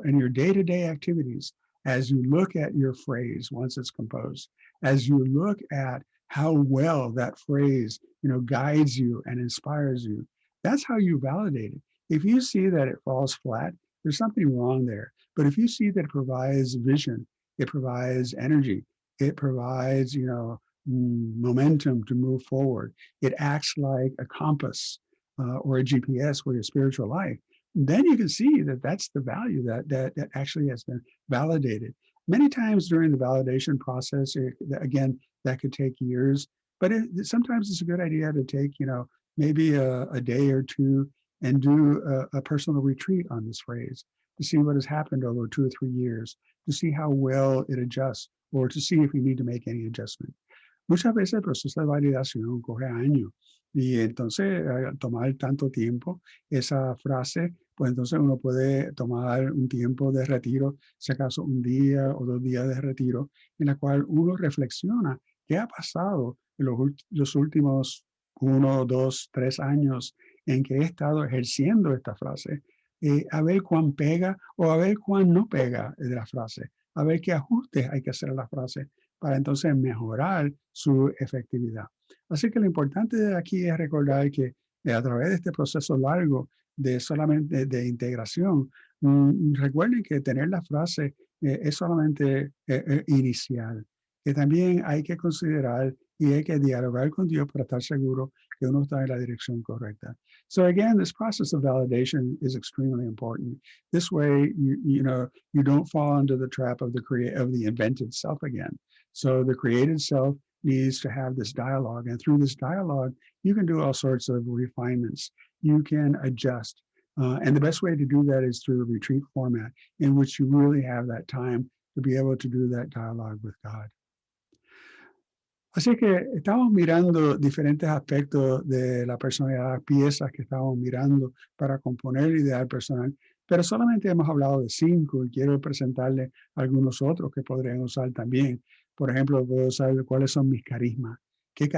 in your day-to-day activities, as you look at your phrase once it's composed, as you look at how well that phrase guides you and inspires you, that's how you validate it. If you see that it falls flat, there's something wrong there. But if you see that it provides vision, it provides energy, it provides momentum to move forward, it acts like a compass or a GPS for your spiritual life, then you can see that that's the value that actually has been validated. Many times during the validation process, again, that could take years, but sometimes it's a good idea to take maybe a day or two and do a personal retreat on this phrase to see what has happened over 2 or 3 years, to see how well it adjusts, or to see if we need to make any adjustment. Muchas veces el proceso de validación coge años y entonces tomar tanto tiempo esa frase, pues entonces uno puede tomar un tiempo de retiro, si acaso un día o 2 días de retiro, en la cual uno reflexiona qué ha pasado en los últimos 1, 2, 3 años en que he estado ejerciendo esta frase, a ver cuán pega o a ver cuán no pega de la frase, a ver qué ajustes hay que hacer a la frase para entonces mejorar su efectividad. Así que lo importante de aquí es recordar que a través de este proceso largo de solamente de integración, recuerden que tener la frase es solamente inicial, que también hay que considerar y hay que dialogar con Dios para estar seguro que uno está en la dirección correcta. So again, this process of validation is extremely important. This way, you don't fall under the trap of the invented self again. So the created self needs to have this dialogue, and through this dialogue, you can do all sorts of refinements. You can adjust, and the best way to do that is through a retreat format, in which you really have that time to be able to do that dialogue with God. Así que estamos mirando diferentes aspectos de la personalidad, piezas que estamos mirando para componer el ideal personal, pero solamente hemos hablado de 5 y quiero presentarle algunos otros que podrían usar también. Por ejemplo, puedo saber cuáles son mis carismas, qué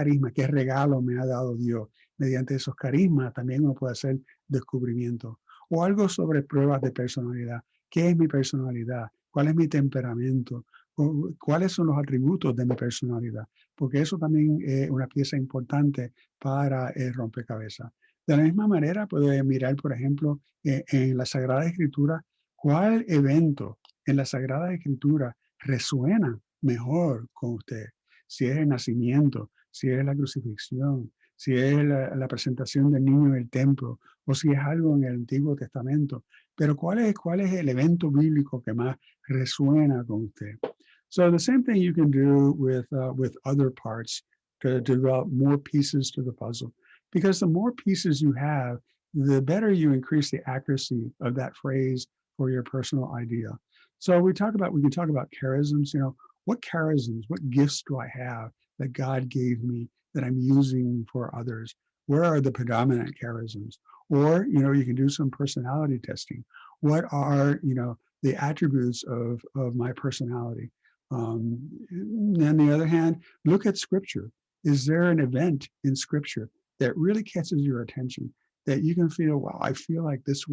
regalo me ha dado Dios. Mediante esos carismas también uno puede hacer descubrimiento. O algo sobre pruebas de personalidad. ¿Qué es mi personalidad? ¿Cuál es mi temperamento? ¿Cuáles son los atributos de mi personalidad? Porque eso también es una pieza importante para el rompecabezas. De la misma manera, puede mirar, por ejemplo, en la Sagrada Escritura, cuál evento en la Sagrada Escritura resuena mejor con usted. Si es el nacimiento, si es la crucifixión, si es la presentación del niño en el templo, o si es algo en el Antiguo Testamento. Pero ¿cuál es el evento bíblico que más resuena con usted? So the same thing you can do with other parts to develop more pieces to the puzzle, because the more pieces you have, the better you increase the accuracy of that phrase for your personal idea. So we can talk about charisms. What charisms, what gifts do I have that God gave me that I'm using for others? Where are the predominant charisms? Or you can do some personality testing. What are the attributes of my personality? On the other hand, look at Scripture. Is there an event in Scripture that really catches your attention, that you can feel, wow, I feel like this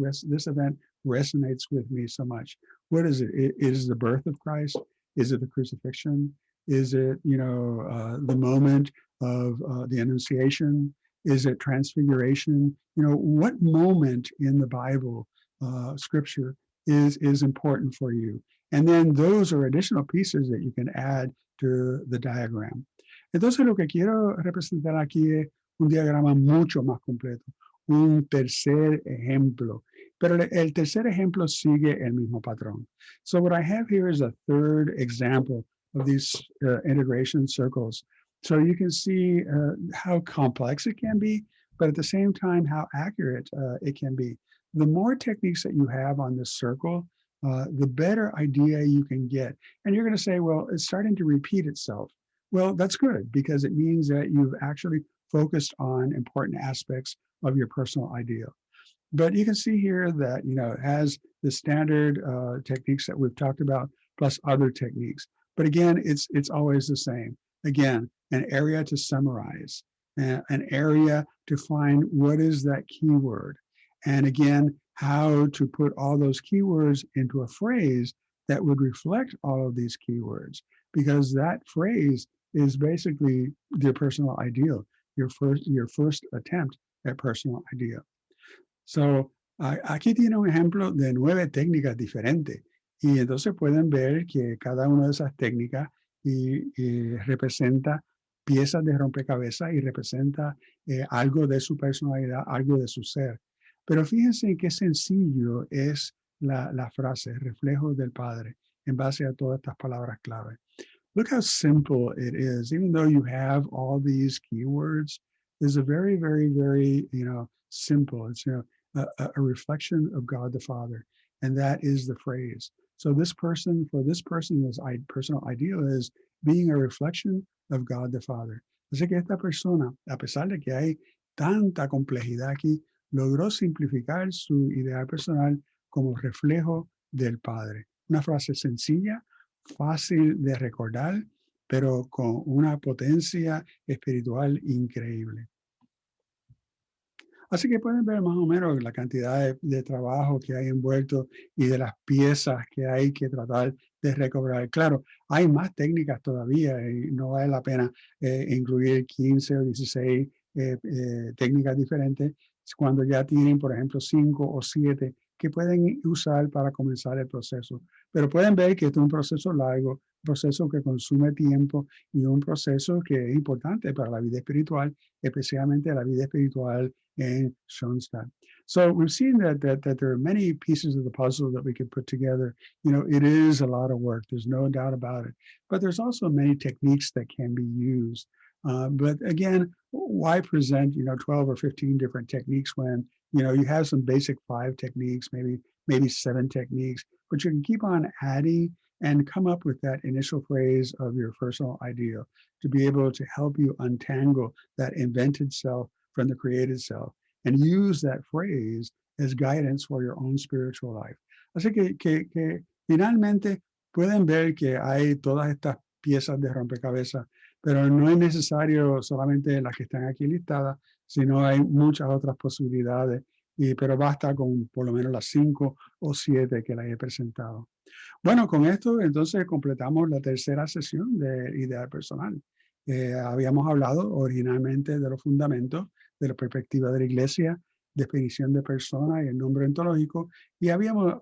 event resonates with me so much? What is it? Is it the birth of Christ? Is it the crucifixion? Is it the moment of the Annunciation? Is it Transfiguration? What moment in the Bible, Scripture, is important for you? And then those are additional pieces that you can add to the diagram. Entonces lo que quiero representar aquí es un diagrama mucho más completo, un tercer ejemplo. Pero el tercer ejemplo sigue el mismo patrón. So what I have here is a third example of these integration circles. So you can see how complex it can be, but at the same time, how accurate it can be. The more techniques that you have on this circle, the better idea you can get. And you're going to say, well, it's starting to repeat itself. Well, that's good because it means that you've actually focused on important aspects of your personal ideal. But you can see here that, it has the standard techniques that we've talked about, plus other techniques. But again, it's always the same. Again, an area to summarize, an area to find what is that keyword. And again, how to put all those keywords into a phrase that would reflect all of these keywords, because that phrase is basically your personal ideal, your first attempt at personal ideal. So, aquí tiene un ejemplo de 9 técnicas diferentes y entonces pueden ver que cada una de esas técnicas representa piezas de rompecabezas y representa algo de su personalidad, algo de su ser. Pero fíjense qué sencillo es la frase, reflejo del Padre, en base a todas estas palabras clave. Look how simple it is. Even though you have all these keywords, it's a very, very, very, simple. It's, a reflection of God the Father. And that is the phrase. So this person's personal ideal is being a reflection of God the Father. Así que esta persona, a pesar de que hay tanta complejidad aquí, logró simplificar su ideal personal como reflejo del Padre. Una frase sencilla, fácil de recordar, pero con una potencia espiritual increíble. Así que pueden ver más o menos la cantidad de trabajo que hay envuelto y de las piezas que hay que tratar de recobrar. Claro, hay más técnicas todavía y no vale la pena incluir 15 o 16 técnicas diferentes cuando ya tienen, por ejemplo, 5 o 7 que pueden usar para comenzar el proceso. Pero pueden ver que esto es un proceso largo, un proceso que consume tiempo y un proceso que es importante para la vida espiritual, especialmente la vida espiritual en Schoenstatt. So we've seen that there are many pieces of the puzzle that we can put together. It is a lot of work. There's no doubt about it. But there's also many techniques that can be used. But again, why present 12 or 15 different techniques when you have some basic 5 techniques, maybe 7 techniques, but you can keep on adding and come up with that initial phrase of your personal ideal to be able to help you untangle that invented self from the created self and use that phrase as guidance for your own spiritual life. Así que finalmente pueden ver que hay todas estas piezas de rompecabezas, pero no es necesario solamente las que están aquí listadas, sino hay muchas otras posibilidades, pero basta con por lo menos las 5 o 7 que las he presentado. Bueno, con esto entonces completamos la tercera sesión de Ideal Personal. Habíamos hablado originalmente de los fundamentos, de la perspectiva de la Iglesia, definición de persona y el nombre ontológico, y habíamos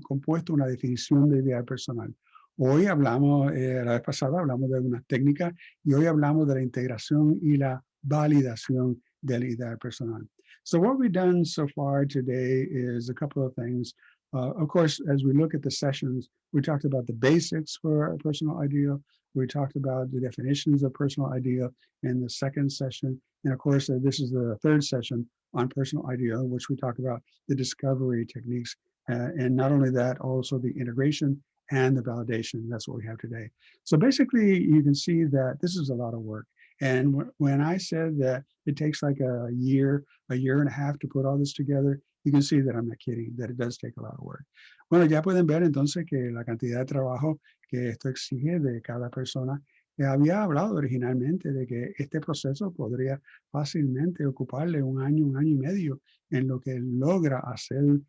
compuesto una definición de ideal personal. Hoy hablamos, la vez pasada hablamos de algunas técnicas y hoy hablamos de la integración y la validación del ideal personal. So what we've done so far today is a couple of things. Of course, as we look at the sessions, we talked about the basics for a personal ideal. We talked about the definitions of personal ideal in the second session. And of course, this is the third session on personal ideal, which we talk about the discovery techniques. And not only that, also the integration and the validation. That's what we have today. So basically, you can see that this is a lot of work. And when I said that it takes like a year and a half to put all this together, you can see that I'm not kidding, that it does take a lot of work. Bueno, ya pueden ver entonces que la cantidad de trabajo que esto exige de cada persona. Había hablado originalmente de que este proceso podría fácilmente ocuparle un año y medio en lo que logra hacer,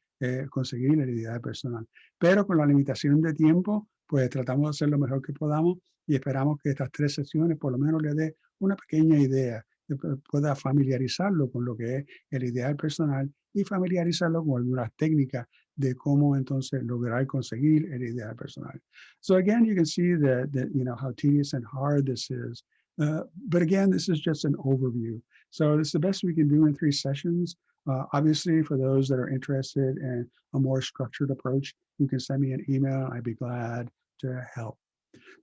conseguir la identidad personal. Pero con la limitación de tiempo, pues tratamos de hacer lo mejor que podamos y esperamos que estas 3 sesiones por lo menos le dé una pequeña idea, pueda familiarizarlo con lo que es el ideal personal y familiarizarlo con algunas técnicas de cómo entonces lograr conseguir el ideal personal. So again, you can see that how tedious and hard this is. But again, this is just an overview. So it's the best we can do in 3 sessions. Obviously, for those that are interested in a more structured approach, you can send me an email. I'd be glad to help.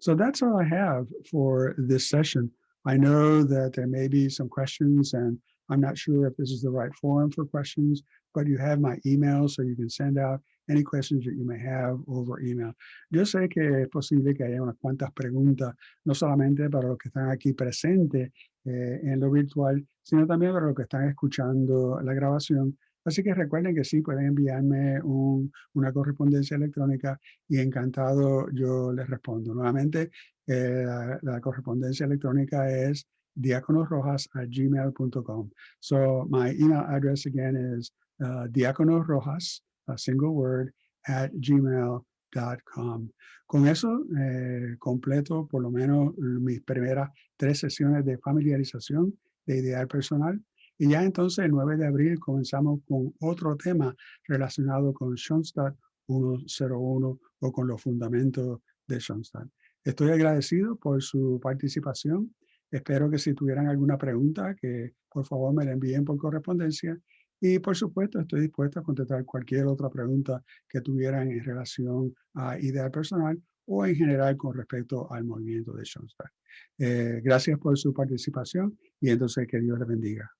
So that's all I have for this session. I know that there may be some questions, and I'm not sure if this is the right forum for questions, but you have my email, so you can send out any questions that you may have over email. Yo sé que es posible que haya unas cuantas preguntas, no solamente para los que están aquí presentes en lo virtual, sino también para los que están escuchando la grabación. Así que recuerden que sí, pueden enviarme una correspondencia electrónica y encantado yo les respondo. Nuevamente, la correspondencia electrónica es diaconosrojas@gmail.com. So my email address again is diaconosrojas, a single word, @gmail.com. Con eso completo por lo menos mis primeras 3 sesiones de familiarización de ideal personal. Y ya entonces el 9 de abril comenzamos con otro tema relacionado con Schoenstatt 101 o con los fundamentos de Schoenstatt. Estoy agradecido por su participación. Espero que si tuvieran alguna pregunta, que por favor me la envíen por correspondencia. Y por supuesto, estoy dispuesto a contestar cualquier otra pregunta que tuvieran en relación a ideal personal o en general con respecto al movimiento de Schoenstatt. Gracias por su participación y entonces que Dios les bendiga.